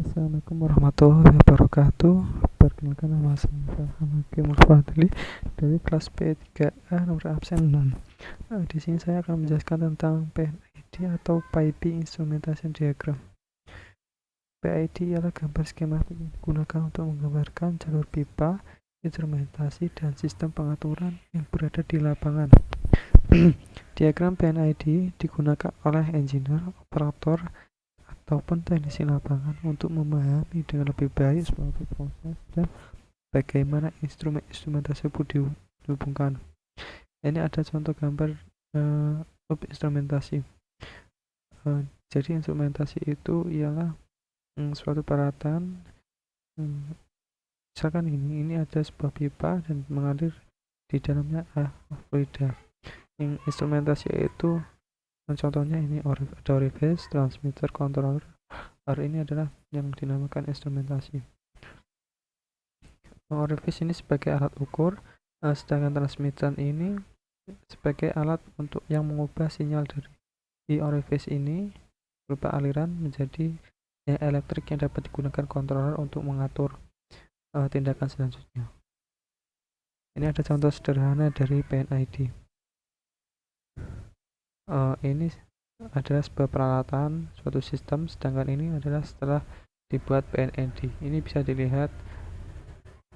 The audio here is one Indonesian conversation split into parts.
Assalamualaikum warahmatullahi wabarakatuh. Perkenalkan, nama saya Hakim Fadli dari kelas P3A nomor absen 6. Di sini saya akan menjelaskan tentang PID atau Piping Instrumentation Diagram. PID ialah gambar skematik yang digunakan untuk menggambarkan jalur pipa, instrumentasi, dan sistem pengaturan yang berada di lapangan. Diagram PNID digunakan oleh engineer, operator, ataupun teknisi lapangan untuk memahami dengan lebih baik suatu proses dan bagaimana instrumen tersebut dihubungkan. Ini ada contoh gambar instrumentasi. Jadi instrumentasi itu ialah suatu peralatan, misalkan ini ada sebuah pipa dan mengalir di dalamnya fluida. Yang instrumentasi itu contohnya ini ada orifice, transmitter, controller. Ini adalah yang dinamakan instrumentasi. Orifice ini sebagai alat ukur, sedangkan transmitter ini sebagai alat untuk yang mengubah sinyal dari orifice ini berupa aliran menjadi elektrik yang dapat digunakan controller untuk mengatur tindakan selanjutnya. Ini ada contoh sederhana dari PNID. Ini adalah sebuah peralatan, suatu sistem, sedangkan ini adalah setelah dibuat PNID. Ini bisa dilihat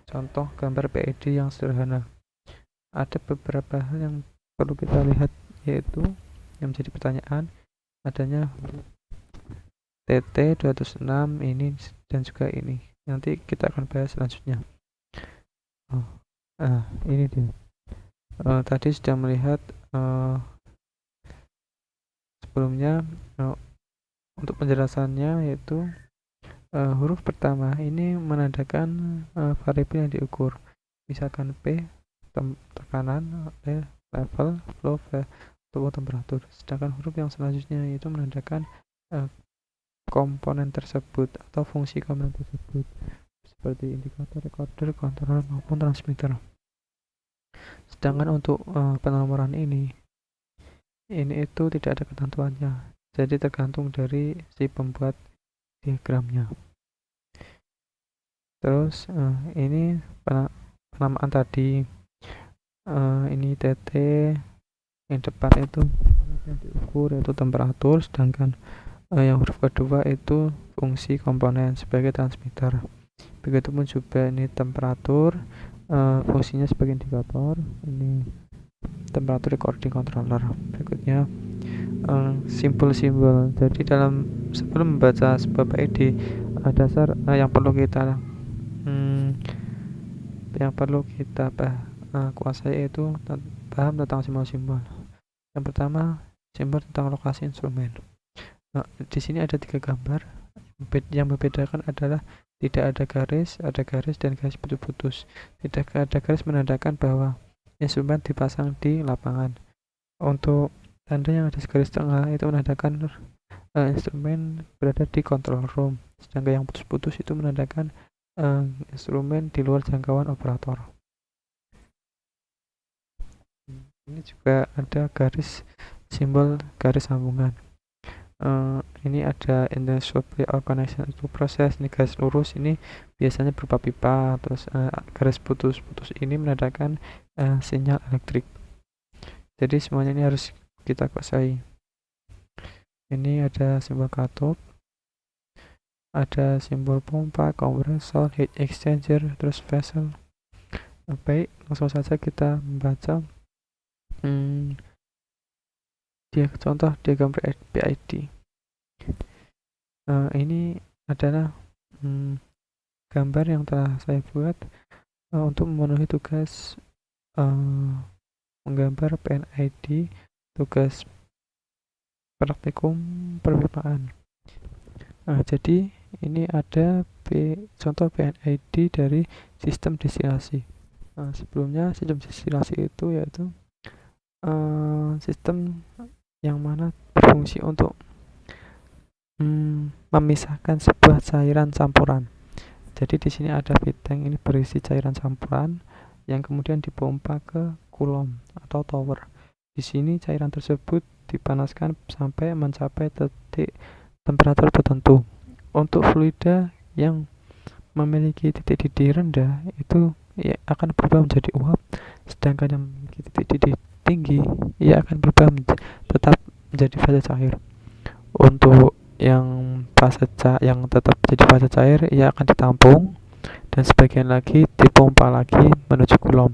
contoh gambar PID yang sederhana. Ada beberapa hal yang perlu kita lihat, yaitu yang menjadi pertanyaan adanya TT 206 ini dan juga ini. Nanti kita akan bahas selanjutnya. Ini dia. Tadi sudah melihat sebelumnya. Untuk penjelasannya, yaitu huruf pertama ini menandakan variabel yang diukur, misalkan P tekanan, level, flow, atau temperatur. Sedangkan huruf yang selanjutnya itu menandakan komponen tersebut atau fungsi komponen tersebut, seperti indikator, recorder, controller maupun transmitter. Sedangkan untuk penomoran ini itu tidak ada ketentuannya, jadi tergantung dari si pembuat diagramnya. Terus ini penamaan tadi, ini TT, yang depan itu yang diukur yaitu temperatur, sedangkan yang huruf kedua itu fungsi komponen sebagai transmitter. Begitupun juga ini temperatur, fungsinya sebagai indikator, ini temperatur recording controller. Berikutnya simbol-simbol. Jadi sebelum membaca sebuah PID, dasar yang perlu kita kuasai itu paham tentang simbol-simbol. Yang pertama, simbol tentang lokasi instrumen. Di sini ada 3 gambar. Yang membedakan adalah tidak ada garis, ada garis, dan garis putus-putus. Tidak ada garis menandakan bahwa instrumen dipasang di lapangan. Untuk tanda yang ada garis tengah itu menandakan instrumen berada di control room. Sedangkan yang putus-putus itu menandakan instrumen di luar jangkauan operator. Ini juga ada simbol garis sambungan. Ini ada in the supply or connection to process. Ini garis lurus ini biasanya berupa pipa. Terus garis putus-putus ini menandakan sinyal elektrik. Jadi semuanya ini harus kita kuasai. Ini ada simbol katup, ada simbol pompa, kompresor, heat exchanger, terus vessel. Baik, langsung saja kita membaca contoh diagram PID. Ini adalah gambar yang telah saya buat untuk memenuhi tugas menggambar PNID, tugas praktikum perpipaan. Jadi ini ada contoh PNID dari sistem destilasi. Sebelumnya sistem destilasi itu yaitu sistem yang mana berfungsi untuk memisahkan sebuah cairan campuran. Jadi di sini ada feed tank, ini berisi cairan campuran yang kemudian dipompa ke kulom atau tower. Di sini cairan tersebut dipanaskan sampai mencapai titik temperatur tertentu. Untuk fluida yang memiliki titik didih rendah itu ya akan berubah menjadi uap, sedangkan yang memiliki titik didih tinggi ia akan berubah tetap menjadi fase cair. Untuk yang tetap jadi fase cair ia akan ditampung dan sebagian lagi dipompa lagi menuju kolom.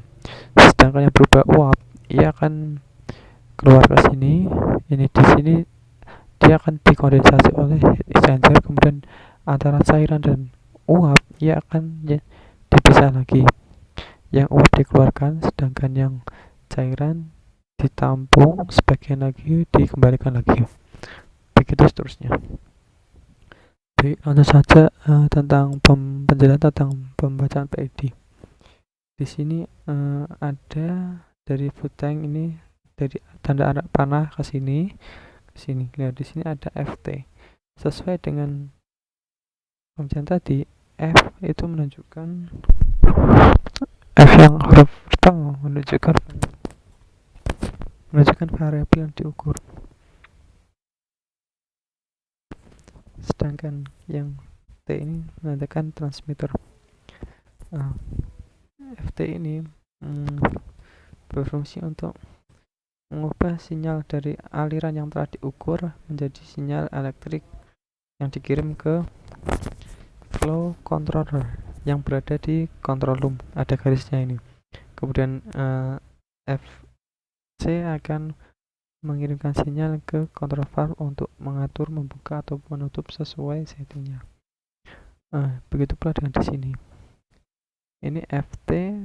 Sedangkan yang berubah uap ia akan keluar ke sini. Ini di sini dia akan dikondensasi oleh exchanger, kemudian antara cairan dan uap ia akan dipisah lagi. Yang uap dikeluarkan sedangkan yang cairan ditampung, sebagian lagi dikembalikan lagi, begitu seterusnya. Baik, langsung saja tentang penjelasan tentang pembacaan PID. Di sini ada dari food tank ini, dari tanda arah panah ke sini. Lihat di sini ada FT. Sesuai dengan pembacaan tadi, F itu menunjukkan F yang huruf pertama menunjukkan variabel yang diukur. Sedangkan yang T ini menandakan transmitter. FT ini berfungsi untuk mengubah sinyal dari aliran yang telah diukur menjadi sinyal elektrik yang dikirim ke flow controller yang berada di control room. Ada garisnya ini. Kemudian FC akan mengirimkan sinyal ke control valve untuk mengatur, membuka atau menutup sesuai settingnya. Begitu pula dengan di sini. Ini FT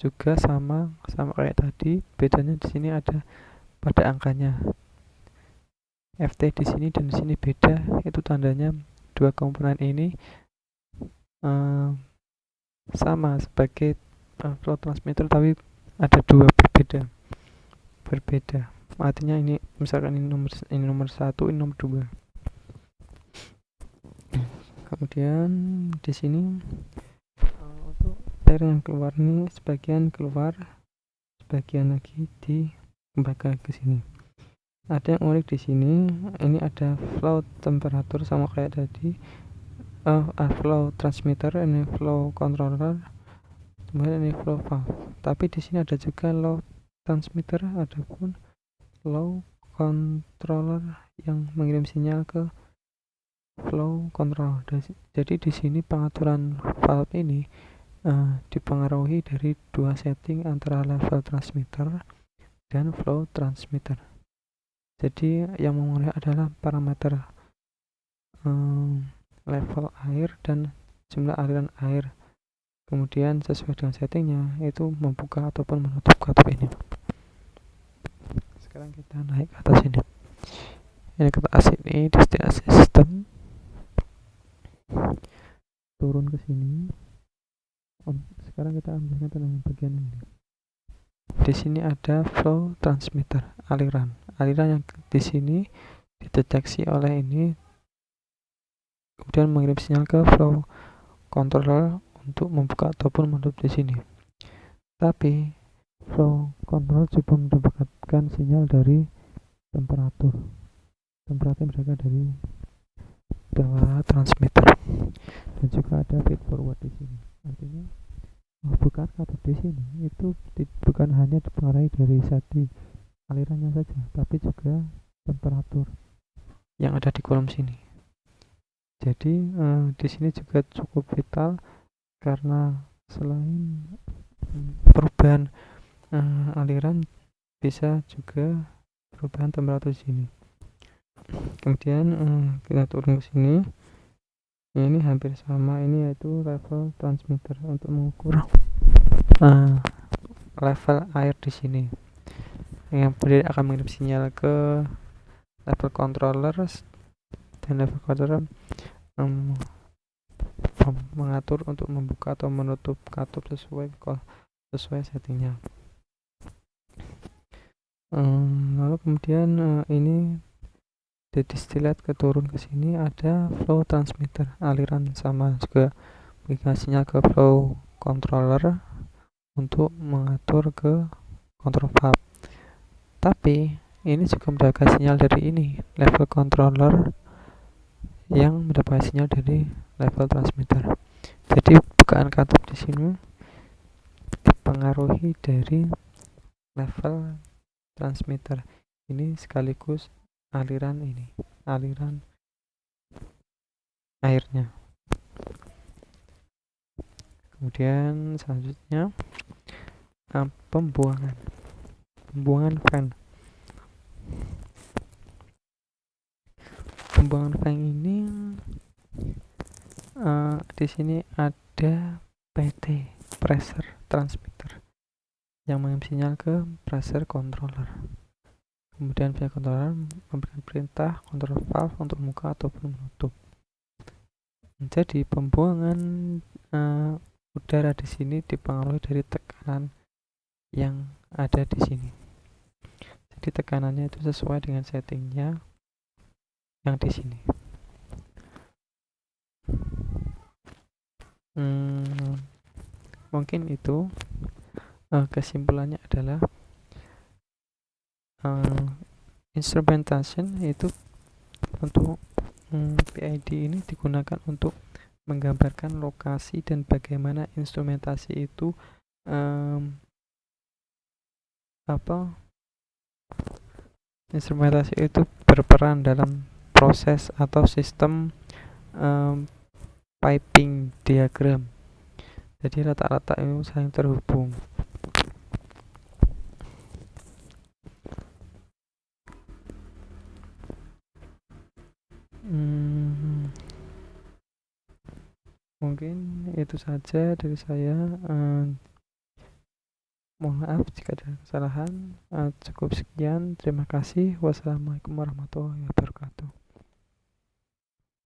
juga sama kayak tadi, bedanya di sini ada pada angkanya. FT di sini dan di sini beda, itu tandanya dua komponen ini sama sebagai flow transmitter, tapi ada dua berbeda. Artinya ini misalkan ini nomor 1, ini nomor 2. Kemudian di sini untuk air yang keluar ini sebagian keluar, sebagian lagi dikembalikan ke sini. Ada yang unik di sini, ini ada flow temperatur sama kayak tadi. Flow transmitter, ini flow controller, kemudian ini flow valve. Tapi di sini ada juga low transmitter, adapun flow controller yang mengirim sinyal ke flow control. Jadi di sini pengaturan valve ini dipengaruhi dari dua setting antara level transmitter dan flow transmitter. Jadi yang mempengaruhi adalah parameter level air dan jumlah aliran air. Kemudian sesuai dengan settingnya itu membuka ataupun menutup katup ini. Sekarang kita naik ke atas ini. Ini ke atas ini, destinasi sistem. Turun ke sini. Sekarang kita ambilkan tentang bagian ini. Di sini ada flow transmitter, aliran yang di sini dideteksi oleh ini, kemudian mengirim sinyal ke flow controller untuk membuka ataupun menutup di sini. Tapi flow control juga mendapatkan sinyal dari temperatur berasal dari dua transmitter, dan juga ada feed forward di sini. Artinya bukan katup di sini itu bukan hanya dipengaruhi dari satu alirannya saja, tapi juga temperatur yang ada di kolom sini. Jadi di sini juga cukup vital karena selain perubahan aliran bisa juga perubahan temperatur di sini. Kemudian kita turun ke sini. Ini hampir sama, ini yaitu level transmitter untuk mengukur level air di sini. Yang kemudian akan mengirim sinyal ke level controller, dan level controller mengatur untuk membuka atau menutup katup sesuai settingnya. Lalu kemudian ini dari distilat turun ke sini ada flow transmitter, aliran sama juga memberikan sinyal ke flow controller untuk mengatur ke control valve. Tapi ini juga mendapatkan sinyal dari ini level controller yang mendapatkan sinyal dari level transmitter. Jadi bukaan katup di sini dipengaruhi dari level transmitter ini sekaligus aliran airnya. Kemudian selanjutnya pembuangan fan. Pembuangan fan ini di sini ada PT, pressure transmitter, yang mengirim sinyal ke pressure controller. Kemudian pihak controller memberikan perintah kontrol valve untuk membuka ataupun menutup. Jadi pembuangan udara di sini dipengaruhi dari tekanan yang ada di sini. Jadi tekanannya itu sesuai dengan settingnya yang di sini. Mungkin itu kesimpulannya adalah instrumentation itu untuk PID ini digunakan untuk menggambarkan lokasi dan bagaimana instrumentasi itu instrumentasi itu berperan dalam proses atau sistem piping diagram. Jadi letak-letak itu saling terhubung. Mungkin itu saja dari saya. Mohon maaf jika ada kesalahan. Cukup sekian. Terima kasih. Wassalamualaikum warahmatullahi wabarakatuh.